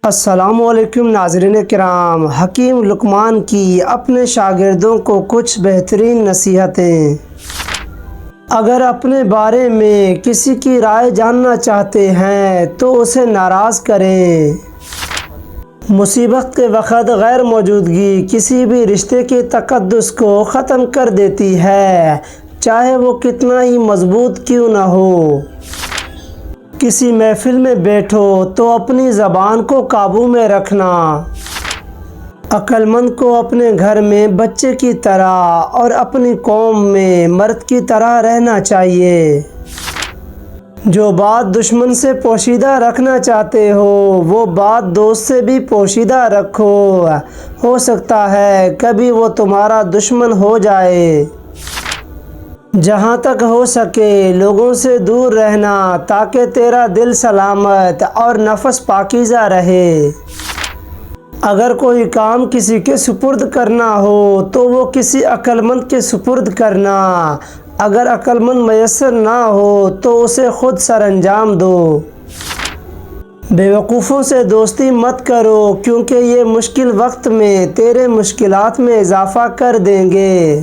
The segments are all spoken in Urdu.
السلام علیکم ناظرین کرام، حکیم لقمان کی اپنے شاگردوں کو کچھ بہترین نصیحتیں۔ اگر اپنے بارے میں کسی کی رائے جاننا چاہتے ہیں تو اسے ناراض کریں۔ مصیبت کے وقت غیر موجودگی کسی بھی رشتے کے تقدس کو ختم کر دیتی ہے، چاہے وہ کتنا ہی مضبوط کیوں نہ ہو۔ کسی محفل میں بیٹھو تو اپنی زبان کو قابو میں رکھنا۔ عقل مند کو اپنے گھر میں بچے کی طرح اور اپنی قوم میں مرد کی طرح رہنا چاہیے۔ جو بات دشمن سے پوشیدہ رکھنا چاہتے ہو وہ بات دوست سے بھی پوشیدہ رکھو، ہو سکتا ہے کبھی وہ تمہارا دشمن ہو جائے۔ جہاں تک ہو سکے لوگوں سے دور رہنا تاکہ تیرا دل سلامت اور نفس پاکیزہ رہے۔ اگر کوئی کام کسی کے سپرد کرنا ہو تو وہ کسی عقل مند کے سپرد کرنا۔ اگر عقل مند میسر نہ ہو تو اسے خود سر انجام دو۔ بیوقوفوں سے دوستی مت کرو کیونکہ یہ مشکل وقت میں تیرے مشکلات میں اضافہ کر دیں گے۔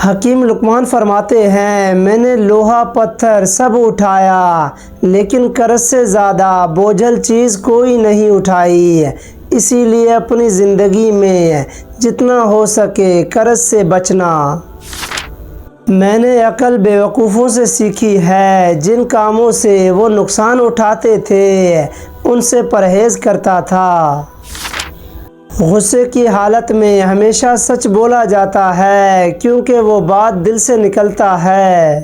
حکیم لقمان فرماتے ہیں، میں نے لوہا پتھر سب اٹھایا لیکن قرض سے زیادہ بوجھل چیز کوئی نہیں اٹھائی، اسی لیے اپنی زندگی میں جتنا ہو سکے قرض سے بچنا۔ میں نے عقل بیوقوفوں سے سیکھی ہے، جن کاموں سے وہ نقصان اٹھاتے تھے ان سے پرہیز کرتا تھا۔ غصے کی حالت میں ہمیشہ سچ بولا جاتا ہے کیونکہ وہ بات دل سے نکلتا ہے۔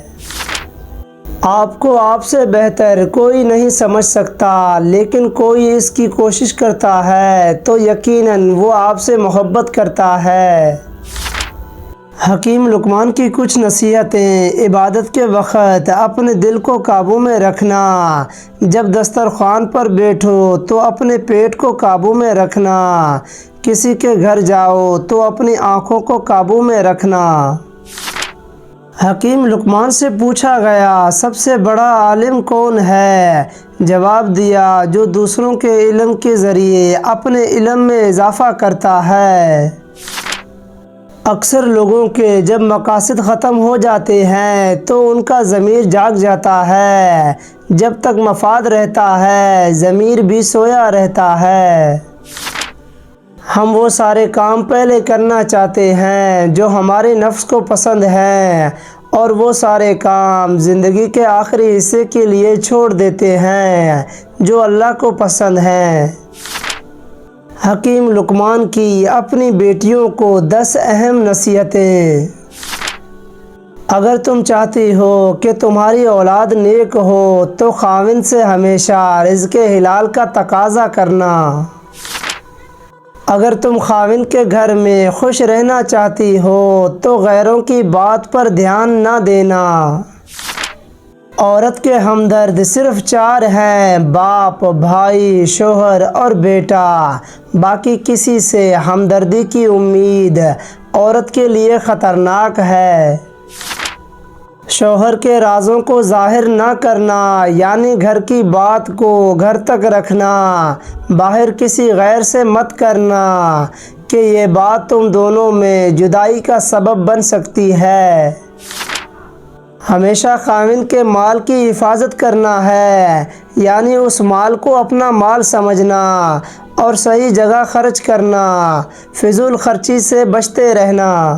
آپ کو آپ سے بہتر کوئی نہیں سمجھ سکتا، لیکن کوئی اس کی کوشش کرتا ہے تو یقیناً وہ آپ سے محبت کرتا ہے۔ حکیم لقمان کی کچھ نصیحتیں۔ عبادت کے وقت اپنے دل کو قابو میں رکھنا۔ جب دسترخوان پر بیٹھو تو اپنے پیٹ کو قابو میں رکھنا۔ کسی کے گھر جاؤ تو اپنی آنکھوں کو قابو میں رکھنا۔ حکیم لقمان سے پوچھا گیا، سب سے بڑا عالم کون ہے؟ جواب دیا، جو دوسروں کے علم کے ذریعے اپنے علم میں اضافہ کرتا ہے۔ اکثر لوگوں کے جب مقاصد ختم ہو جاتے ہیں تو ان کا ضمیر جاگ جاتا ہے، جب تک مفاد رہتا ہے ضمیر بھی سویا رہتا ہے۔ ہم وہ سارے کام پہلے کرنا چاہتے ہیں جو ہمارے نفس کو پسند ہیں، اور وہ سارے کام زندگی کے آخری حصے کے لیے چھوڑ دیتے ہیں جو اللہ کو پسند ہیں۔ حکیم لقمان کی اپنی بیٹیوں کو 10 اہم نصیحتیں۔ اگر تم چاہتی ہو کہ تمہاری اولاد نیک ہو تو خاوند سے ہمیشہ رزق حلال کا تقاضا کرنا۔ اگر تم خاوند کے گھر میں خوش رہنا چاہتی ہو تو غیروں کی بات پر دھیان نہ دینا۔ عورت کے ہمدرد صرف 4 ہیں، باپ، بھائی، شوہر اور بیٹا۔ باقی کسی سے ہمدردی کی امید عورت کے لیے خطرناک ہے۔ شوہر کے رازوں کو ظاہر نہ کرنا، یعنی گھر کی بات کو گھر تک رکھنا، باہر کسی غیر سے مت کرنا کہ یہ بات تم دونوں میں جدائی کا سبب بن سکتی ہے۔ ہمیشہ خاوند کے مال کی حفاظت کرنا ہے، یعنی اس مال کو اپنا مال سمجھنا اور صحیح جگہ خرچ کرنا، فضول خرچی سے بچتے رہنا۔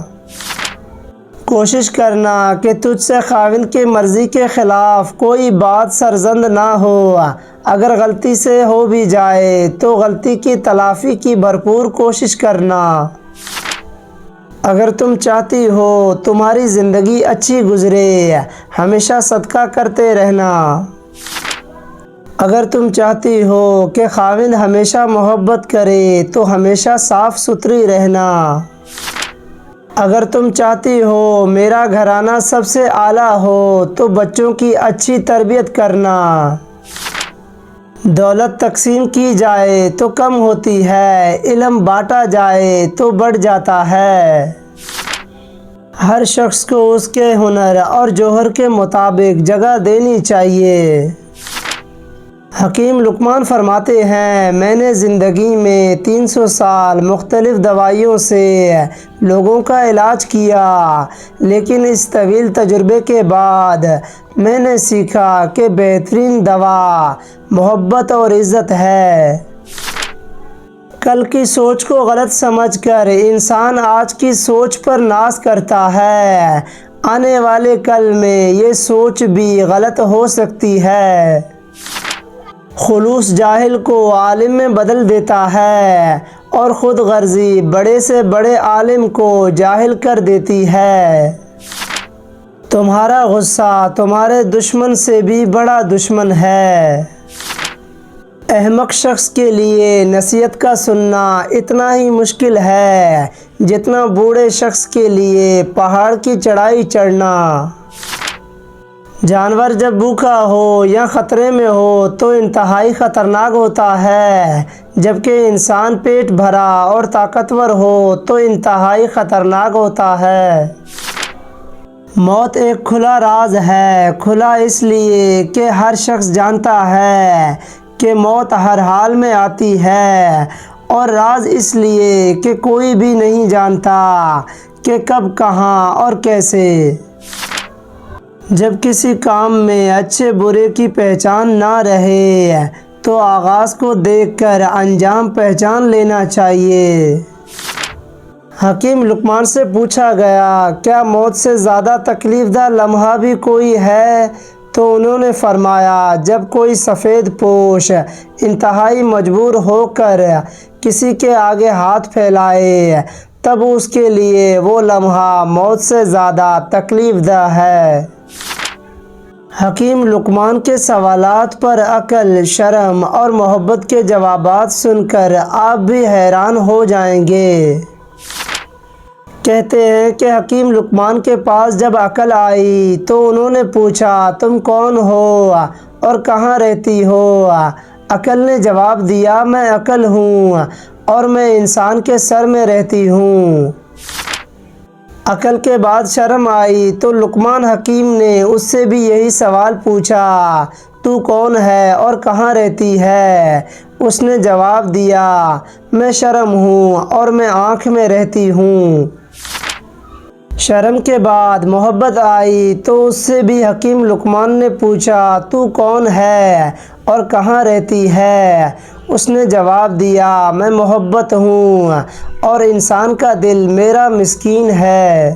کوشش کرنا کہ تجھ سے خاوند کی مرضی کے خلاف کوئی بات سرزد نہ ہو۔ اگر غلطی سے ہو بھی جائے تو غلطی کی تلافی کی بھرپور کوشش کرنا۔ اگر تم چاہتی ہو تمہاری زندگی اچھی گزرے، ہمیشہ صدقہ کرتے رہنا۔ اگر تم چاہتی ہو کہ خاوند ہمیشہ محبت کرے تو ہمیشہ صاف ستھری رہنا۔ اگر تم چاہتی ہو میرا گھرانہ سب سے اعلیٰ ہو تو بچوں کی اچھی تربیت کرنا۔ دولت تقسیم کی جائے تو کم ہوتی ہے، علم بانٹا جائے تو بڑھ جاتا ہے۔ ہر شخص کو اس کے ہنر اور جوہر کے مطابق جگہ دینی چاہیے۔ حکیم لقمان فرماتے ہیں میں نے زندگی میں 300 سال مختلف دوائیوں سے لوگوں کا علاج کیا، لیکن اس طویل تجربے کے بعد میں نے سیکھا کہ بہترین دوا محبت اور عزت ہے۔ کل کی سوچ کو غلط سمجھ کر انسان آج کی سوچ پر ناز کرتا ہے، آنے والے کل میں یہ سوچ بھی غلط ہو سکتی ہے۔ خلوص جاہل کو عالم میں بدل دیتا ہے اور خود غرضی بڑے سے بڑے عالم کو جاہل کر دیتی ہے۔ تمہارا غصہ تمہارے دشمن سے بھی بڑا دشمن ہے۔ احمق شخص کے لیے نصیحت کا سننا اتنا ہی مشکل ہے جتنا بوڑھے شخص کے لیے پہاڑ کی چڑھائی چڑھنا۔ جانور جب بھوکا ہو یا خطرے میں ہو تو انتہائی خطرناک ہوتا ہے، جبکہ انسان پیٹ بھرا اور طاقتور ہو تو انتہائی خطرناک ہوتا ہے۔ موت ایک کھلا راز ہے، کھلا اس لیے کہ ہر شخص جانتا ہے کہ موت ہر حال میں آتی ہے، اور راز اس لیے کہ کوئی بھی نہیں جانتا کہ کب، کہاں اور کیسے۔ جب کسی کام میں اچھے برے کی پہچان نہ رہے تو آغاز کو دیکھ کر انجام پہچان لینا چاہیے۔ حکیم لقمان سے پوچھا گیا کیا موت سے زیادہ تکلیف دہ لمحہ بھی کوئی ہے؟ تو انہوں نے فرمایا جب کوئی سفید پوش انتہائی مجبور ہو کر کسی کے آگے ہاتھ پھیلائے تب اس کے لیے وہ لمحہ موت سے زیادہ تکلیف دہ ہے۔ حکیم لقمان کے سوالات پر عقل، شرم اور محبت کے جوابات سن کر آپ بھی حیران ہو جائیں گے۔ کہتے ہیں کہ حکیم لقمان کے پاس جب عقل آئی تو انہوں نے پوچھا تم کون ہو اور کہاں رہتی ہو؟ عقل نے جواب دیا میں عقل ہوں اور میں انسان کے سر میں رہتی ہوں۔ عقل کے بعد شرم آئی تو لقمان حکیم نے اس سے بھی یہی سوال پوچھا تو کون ہے اور کہاں رہتی ہے؟ اس نے جواب دیا میں شرم ہوں اور میں آنکھ میں رہتی ہوں۔ شرم کے بعد محبت آئی تو اس سے بھی حکیم لقمان نے پوچھا تو کون ہے اور کہاں رہتی ہے؟ اس نے جواب دیا میں محبت ہوں اور انسان کا دل میرا مسکین ہے۔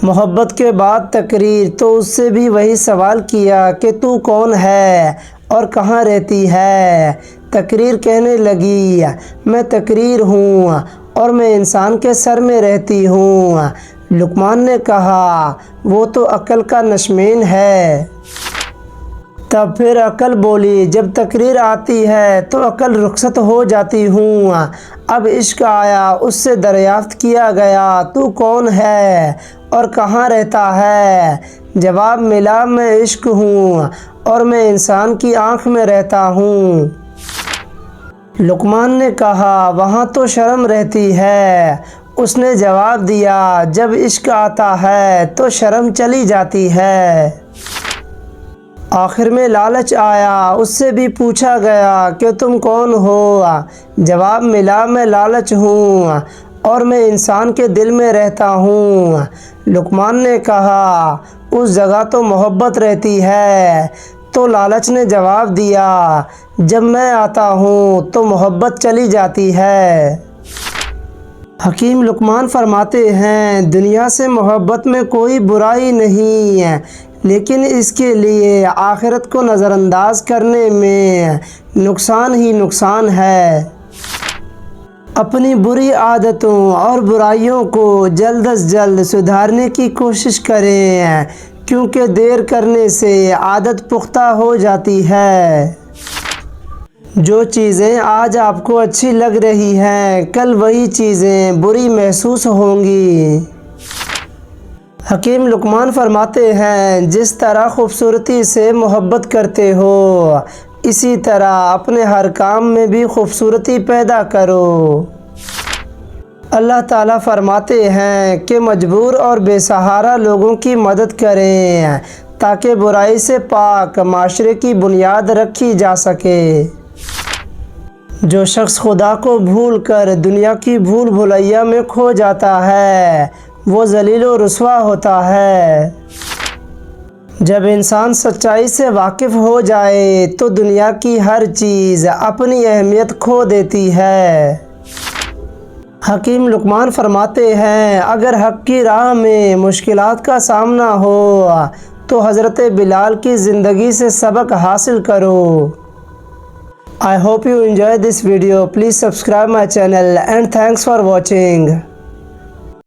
محبت کے بعد تقریر تو اس سے بھی وہی سوال کیا کہ تو کون ہے اور کہاں رہتی ہے؟ تقریر کہنے لگی میں تقریر ہوں اور میں انسان کے سر میں رہتی ہوں۔ لقمان نے کہا وہ تو عقل کا نشمین ہے۔ تب پھر عقل بولی جب تقریر آتی ہے تو عقل رخصت ہو جاتی ہوں۔ اب عشق آیا اس سے دریافت کیا گیا تو کون ہے اور کہاں رہتا ہے؟ جواب ملا میں عشق ہوں اور میں انسان کی آنکھ میں رہتا ہوں۔ لقمان نے کہا وہاں تو شرم رہتی ہے۔ اس نے جواب دیا جب عشق آتا ہے تو شرم چلی جاتی ہے۔ آخر میں لالچ آیا، اس سے بھی پوچھا گیا کہ تم کون ہو؟ جواب ملا میں لالچ ہوں اور میں انسان کے دل میں رہتا ہوں۔ لقمان نے کہا اس جگہ تو محبت رہتی ہے۔ تو لالچ نے جواب دیا جب میں آتا ہوں تو محبت چلی جاتی ہے۔ حکیم لقمان فرماتے ہیں دنیا سے محبت میں کوئی برائی نہیں ہے، لیکن اس کے لیے آخرت کو نظر انداز کرنے میں نقصان ہی نقصان ہے۔ اپنی بری عادتوں اور برائیوں کو جلد از جلد سدھارنے کی کوشش کریں، کیونکہ دیر کرنے سے عادت پختہ ہو جاتی ہے۔ جو چیزیں آج آپ کو اچھی لگ رہی ہیں کل وہی چیزیں بری محسوس ہوں گی۔ حکیم لقمان فرماتے ہیں جس طرح خوبصورتی سے محبت کرتے ہو اسی طرح اپنے ہر کام میں بھی خوبصورتی پیدا کرو۔ اللہ تعالیٰ فرماتے ہیں کہ مجبور اور بے سہارا لوگوں کی مدد کریں تاکہ برائی سے پاک معاشرے کی بنیاد رکھی جا سکے۔ جو شخص خدا کو بھول کر دنیا کی بھول بھلیا میں کھو جاتا ہے وہ ذلیل و رسوا ہوتا ہے۔ جب انسان سچائی سے واقف ہو جائے تو دنیا کی ہر چیز اپنی اہمیت کھو دیتی ہے۔ حکیم لقمان فرماتے ہیں اگر حق کی راہ میں مشکلات کا سامنا ہو تو حضرت بلال کی زندگی سے سبق حاصل کرو۔ I hope you enjoyed this video. Please subscribe my channel and thanks for watching.